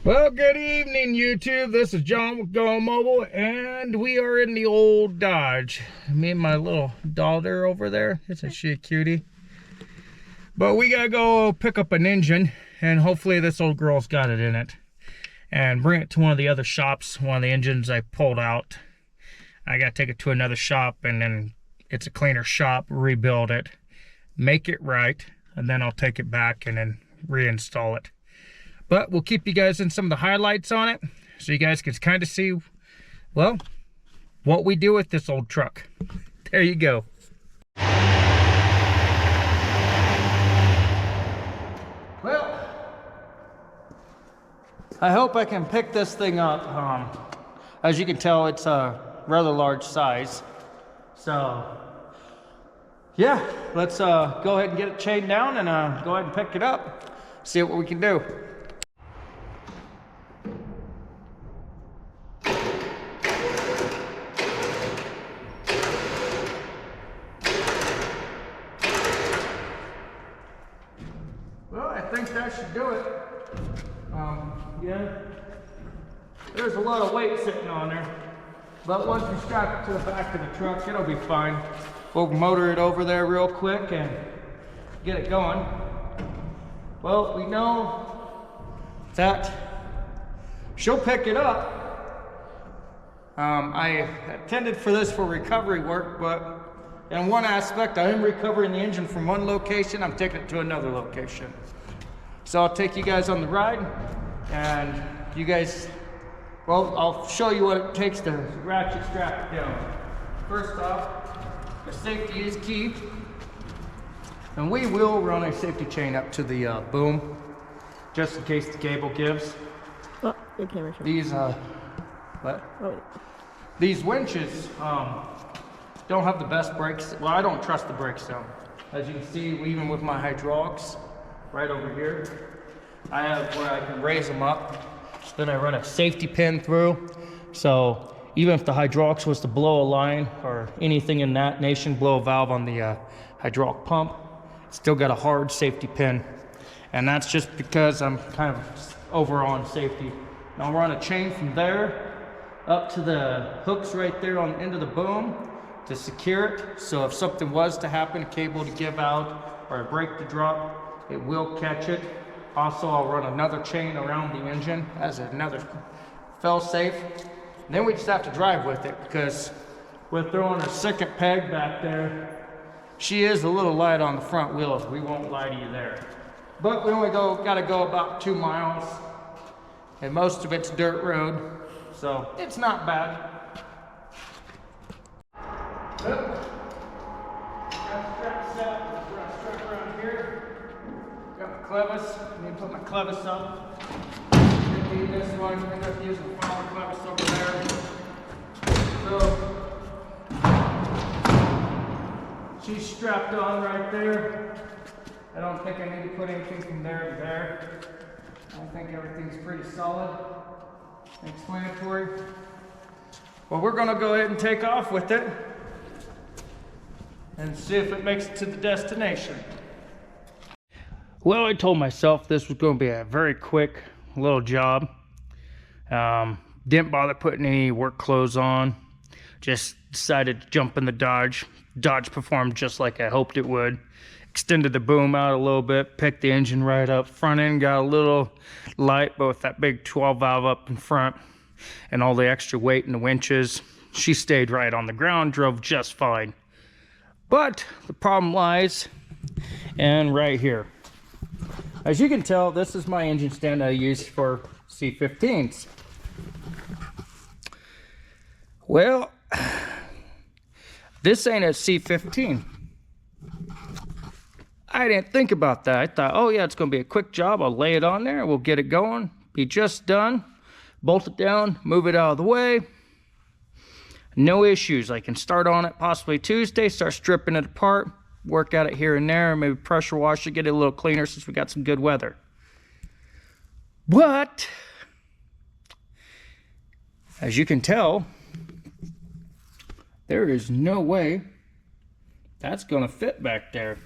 Well, good evening, YouTube. This is John with Go Mobile, and we are in the old Dodge. Me and my little daughter over there. Isn't she a cutie? But we gotta go pick up an engine, and hopefully this old girl's got it in it. And bring it to one of the other shops, one of the engines I pulled out. I gotta take it to another shop, and then it's a cleaner shop, rebuild it, make it right, and then I'll take it back and then reinstall it. But we'll keep you guys in some of the highlights on it, so you guys can kind of see, well, what we do with this old truck. There you go. Well, I hope I can pick this thing up. As you can tell, it's a rather large size. So, yeah, let's go ahead and get it chained down and go ahead and pick it up. See what we can do. Well, I think that should do it. Yeah, there's a lot of weight sitting on there, but once you strap it to the back of the truck, it'll be fine. We'll motor it over there real quick and get it going. Well, we know that she'll pick it up. I intended for this for recovery work, but in one aspect, I am recovering the engine from one location, I'm taking it to another location. So I'll take you guys on the ride, and you guys, well, I'll show you what it takes to ratchet strap it down. First off, the safety is key, and we will run a safety chain up to the boom, just in case the cable gives. Oh, your camera. These, what? Oh. These winches don't have the best brakes. Well, I don't trust the brakes down. As you can see, even with my hydraulics, right over here, I have where I can raise them up. Then I run a safety pin through. So even if the hydraulics was to blow a line or anything in that nation, blow a valve on the hydraulic pump, it's still got a hard safety pin. And that's just because I'm kind of over on safety. And I'll run a chain from there up to the hooks right there on the end of the boom to secure it. So if something was to happen, a cable to give out or a brake to drop, it will catch it. Also, I'll run another chain around the engine as another fail-safe. Then we just have to drive with it because we're throwing a second peg back there. She is a little light on the front wheels. We won't lie to you there. But we only got to go about 2 miles, and most of it's dirt road, so it's not bad. Well, got strap set. We're gonna strap around here. Got my clevis. I need to put my clevis up. Need this one. I'm gonna have to use the final clevis over there. So she's strapped on right there. I don't think I need to put anything from there to there. I think everything's pretty solid, explanatory. Well, we're gonna go ahead and take off with it and see if it makes it to the destination. Well, I told myself this was gonna be a very quick little job. Didn't bother putting any work clothes on. Just decided to jump in the Dodge. Dodge performed just like I hoped it would. Extended the boom out a little bit, picked the engine right up. Front end got a little light, but with that big 12 valve up in front and all the extra weight in the winches, she stayed right on the ground, drove just fine. But the problem lies and right here. As you can tell, this is my engine stand I use for C15s. Well, this ain't a C15. I didn't think about that. I thought, oh yeah, it's gonna be a quick job. I'll lay it on there, we'll get it going, be just done, bolt it down, move it out of the way. No issues. I can start on it possibly Tuesday, start stripping it apart, work at it here and there, maybe pressure wash it, get it a little cleaner since we got some good weather. But, as you can tell, there is no way that's gonna fit back there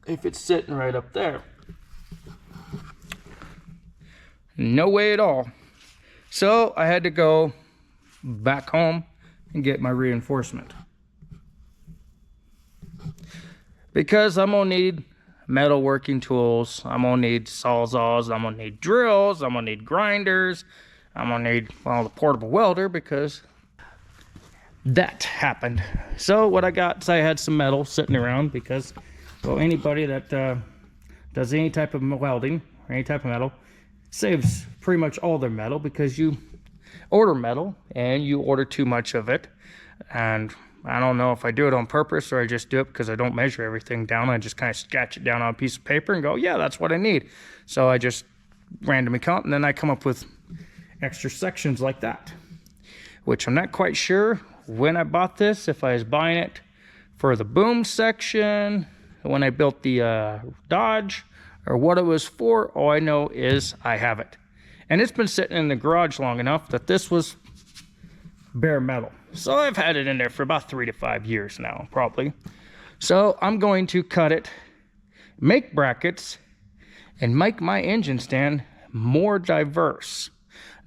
if it's sitting right up there. No way at all. So I had to go back home and get my reinforcement. Because I'm gonna need metal working tools, I'm gonna need sawzalls, I'm gonna need drills, I'm gonna need grinders, I'm gonna need, well, the portable welder, because that happened. So what I got is I had some metal sitting around because, well, anybody that does any type of welding or any type of metal saves pretty much all their metal, because you order metal and you order too much of it. And I don't know if I do it on purpose or I just do it because I don't measure everything down. I just kind of sketch it down on a piece of paper and go, yeah, that's what I need. So I just randomly count, and then I come up with extra sections like that, which I'm not quite sure when I bought this, if I was buying it for the boom section, when I built the Dodge, or what it was for. All I know is I have it. And it's been sitting in the garage long enough that this was bare metal. So I've had it in there for about 3 to 5 years now, probably. So I'm going to cut it, make brackets, and make my engine stand more diverse.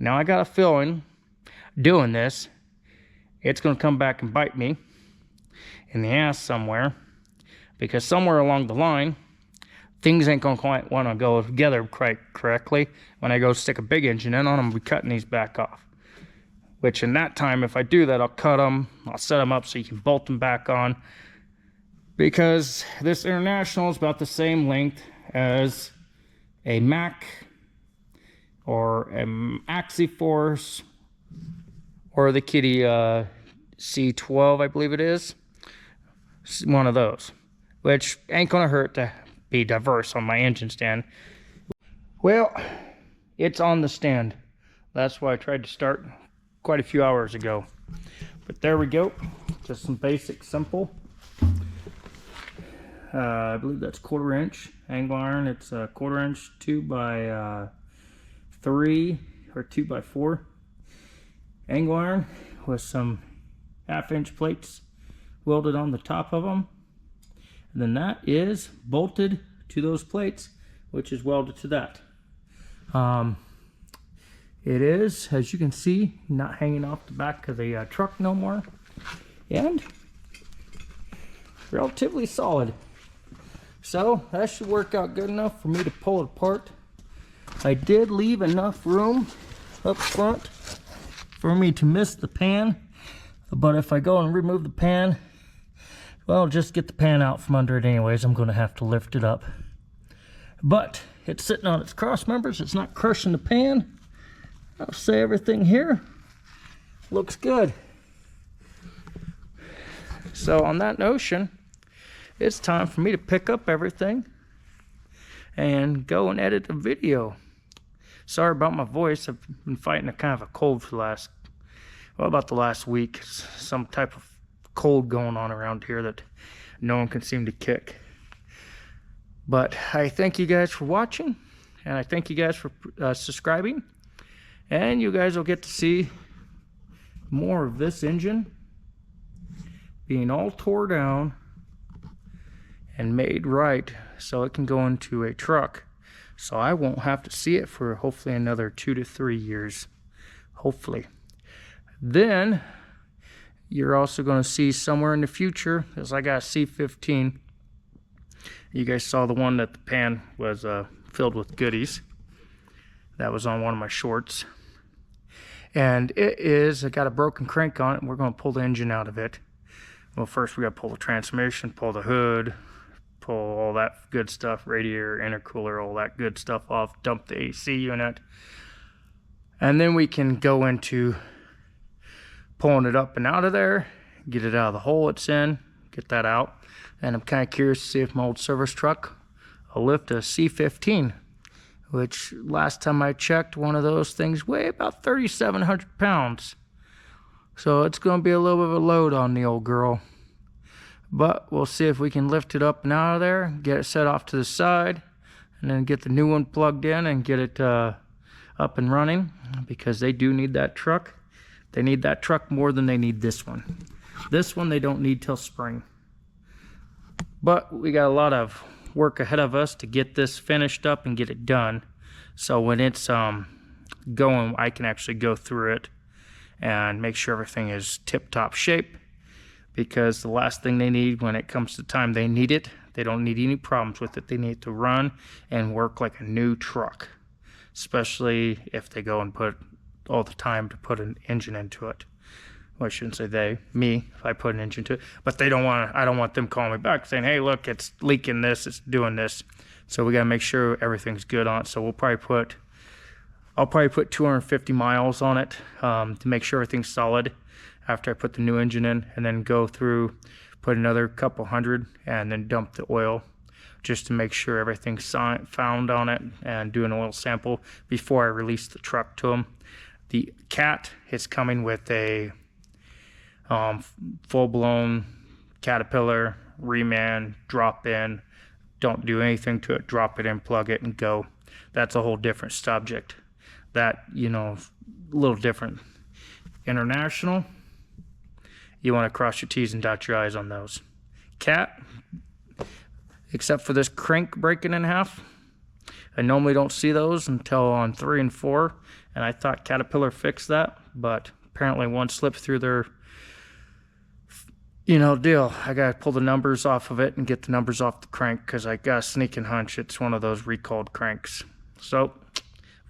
Now I got a feeling doing this, it's going to come back and bite me in the ass somewhere, because somewhere along the line, things ain't going to quite want to go together quite correctly. When I go stick a big engine in on them, I'll be cutting these back off. Which in that time, if I do that, I'll cut them, I'll set them up so you can bolt them back on. Because this International is about the same length as a Mac or an Axiforce or the Kitty C12, I believe it is. One of those, which ain't gonna hurt to be diverse on my engine stand. Well, it's on the stand. That's why I tried to start quite a few hours ago. But there we go. Just some basic, simple. I believe that's 1/4 inch angle iron. It's a 1/4 inch 2x3 or 2x4 angle iron with some 1/2 inch plates welded on the top of them. And then that is bolted to those plates, which is welded to that. It is, as you can see, not hanging off the back of the truck no more. And relatively solid. So that should work out good enough for me to pull it apart. I did leave enough room up front for me to miss the pan. But if I go and remove the pan, well, just get the pan out from under it anyways. I'm going to have to lift it up. But it's sitting on its cross members. It's not crushing the pan. I'll say everything here looks good. So on that notion, it's time for me to pick up everything and go and edit a video. Sorry about my voice. I've been fighting a kind of a cold for the last, well, about the last week. Some type of cold going on around here that no one can seem to kick. But I thank you guys for watching, and I thank you guys for subscribing. And you guys will get to see more of this engine being all tore down and made right so it can go into a truck. So I won't have to see it for hopefully another 2 to 3 years. Hopefully. Then you're also going to see somewhere in the future, as I got a C15. You guys saw the one that the pan was filled with goodies. That was on one of my shorts. And I got a broken crank on it, and we're going to pull the engine out of it. Well, first we got to pull the transmission, pull the hood, pull all that good stuff, radiator, intercooler, all that good stuff off, dump the AC unit. And then we can go into pulling it up and out of there, get it out of the hole it's in, get that out. And I'm kind of curious to see if my old service truck will lift a C15. Which last time I checked, one of those things weighed about 3,700 pounds. So it's going to be a little bit of a load on the old girl. But we'll see if we can lift it up and out of there, get it set off to the side, and then get the new one plugged in and get it up and running, because they do need that truck. They need that truck more than they need this one. This one they don't need till spring. But we got a lot of work ahead of us to get this finished up and get it done. So when it's going, I can actually go through it and make sure everything is tip-top shape, because the last thing they need when it comes to time they need it, they don't need any problems with it. They need it to run and work like a new truck, especially if they go and put all the time to put an engine into it. Well, I shouldn't say they, me, if I put an engine to it, but I don't want them calling me back saying, hey, look, it's leaking this, it's doing this. So we got to make sure everything's good on it. So I'll probably put 250 miles on it to make sure everything's solid after I put the new engine in, and then go through, put another couple hundred, and then dump the oil just to make sure everything's found on it, and do an oil sample before I release the truck to them. The Cat is coming with a full-blown Caterpillar reman drop-in. Don't do anything to it, drop it in, plug it, and go. That's a whole different subject. That, you know, a little different. International, you want to cross your T's and dot your I's on those. Cat, except for this crank breaking in half, I normally don't see those until on 3 and 4, and I thought Caterpillar fixed that, but apparently one slipped through their, you know, deal. I gotta pull the numbers off of it and get the numbers off the crank, because I got a sneaking hunch it's one of those recalled cranks. So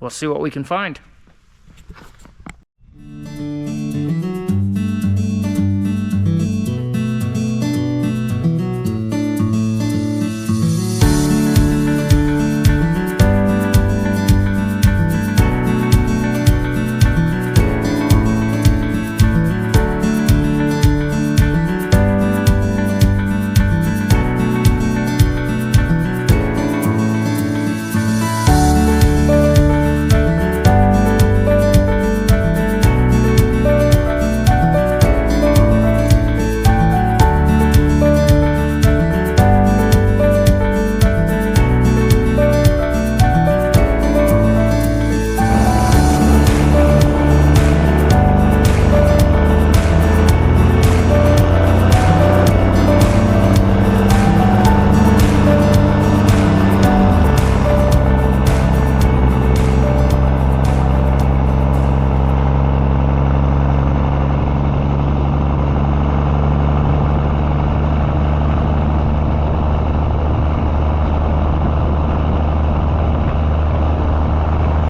we'll see what we can find.